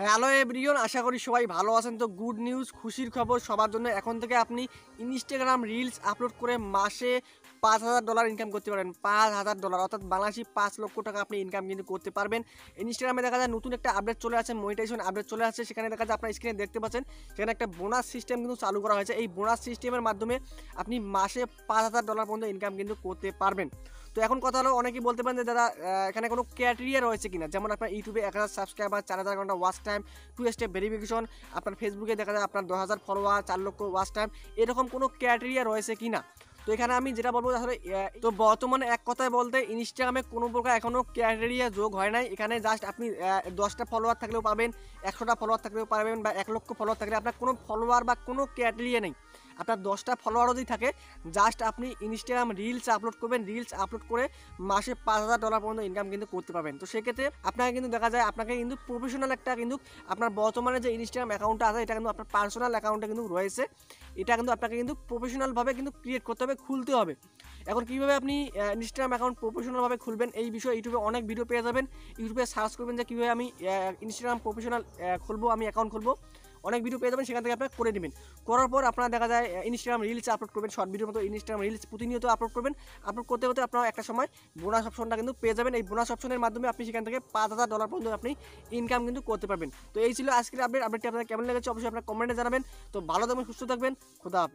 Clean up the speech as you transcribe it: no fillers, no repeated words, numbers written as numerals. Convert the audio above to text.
Hello everyone, আশা করি সবাই ভালো আছেন। তো গুড নিউজ, খুশির খবর সবার জন্য। এখন থেকে আপনি ইনস্টাগ্রাম রিলস আপলোড করে মাসে $5,000 ইনকাম করতে পারবেন। $5,000 অর্থাৎ বাংলাদেশি 5 লক্ষ টাকা আপনি ইনকাম কিন্তু করতে পারবেন। ইনস্টাগ্রামে দেখা যায় নতুন একটা আপডেট চলে আসছে, মনিটাইজেশন আপডেট চলে আসছে। সেখানে দেখা যায় আপনার স্ক্রিনে দেখতে পাচ্ছেন, সেখানে একটা বোনাস সিস্টেম কিন্তু চালু করা হয়েছে। এই বোনাস সিস্টেমের মাধ্যমে আপনি মাসে $5,000 পর্যন্ত ইনকাম কিন্তু করতে পারবেন। তো এখন কথা হলো, অনেকেই বলতে পারেন যে দাদা এখানে কোনো ক্রাইটেরিয়া রয়েছে কিনা, যেমন আপনার ইউটিউবে 1,000 সাবস্ক্রাইবার, 4,000 ঘন্টা ওয়াচ টাইম, 2 স্টেপ ভেরিফিকেশন, আপনার ফেসবুকে দেখা যায় আপনার 10,000 ফলোয়ার, 4 লক্ষ ওয়াচ টাইম, এরকম কোনো ক্রাইটেরিয়া রয়েছে কিনা। তো এখানে আমি যেটা বলবো আসলে, তো বর্তমানে এক কথায় বলতে ইনস্টাগ্রামে কোনো প্রকার এখনও ক্রাইটেরিয়া যোগ হয় নাই। এখানে জাস্ট আপনি 10টা ফলোয়ার থাকলেও পাবেন, 100টা ফলোয়ার থাকলেও পারবেন, বা 1 লক্ষ ফলোয়ার থাকলে আপনার কোনো ফলোয়ার বা কোনো ক্রাইটেরিয়া নেই। আপনার 10টা ফলোয়ার যদি থাকে, জাস্ট আপনি ইনস্টাগ্রাম রিলস আপলোড করবেন, রিলস আপলোড করে মাসে $5,000 পর্যন্ত ইনকাম কিন্তু করতে পারবেন। তো সেক্ষেত্রে আপনাকে কিন্তু দেখা যায় আপনাকে কিন্তু প্রফেশনাল একটা কিন্তু আপনার বর্তমানে যে ইনস্টাগ্রাম অ্যাকাউন্টটা আছে, এটা কিন্তু আপনার পার্সোনাল অ্যাকাউন্টে কিন্তু রয়েছে। এটা কিন্তু আপনাকে কিন্তু প্রফেশনালভাবে কিন্তু ক্রিয়েট করতে হবে, খুলতে হবে। এখন কীভাবে আপনি ইনস্টাগ্রাম অ্যাকাউন্ট প্রফেশনালভাবে খুলবেন, এই বিষয়ে ইউটিউবে অনেক ভিডিও পেয়ে যাবেন। ইউটিউবে সার্চ করবেন যে কীভাবে আমি ইনস্টাগ্রাম প্রফেশনাল খুলবো, আমি অ্যাকাউন্ট খুলবো, অনেক ভিডিও পেয়ে যাবেন। সেখান থেকে আপনারা করে নেবেন। করার পর আপনারা দেখা যায় ইনস্টাগ্রাম রিলস আপলোড করবেন, শর্ট ভিডিওর মতো ইনস্টাগ্রাম রিলস প্রতিনিয়ত আপলোড করবেন। আপলোড করতে করতে আপনারা একটা সময় বোনাস অপশনটা কিন্তু পেয়ে যাবেন। এই বোনাস অপশনের মাধ্যমে আপনি সেখান থেকে $5,000 পর্যন্ত আপনি ইনকাম কিন্তু করতে পারবেন। তো এই ছিল আজকের আপডেটটি আপনাদের কেমন লেগেছে অবশ্যই আপনারা কমেন্টে জানাবেন। তো ভালো থাকবেন, সুস্থ থাকবেন, খোদা হাফেজ।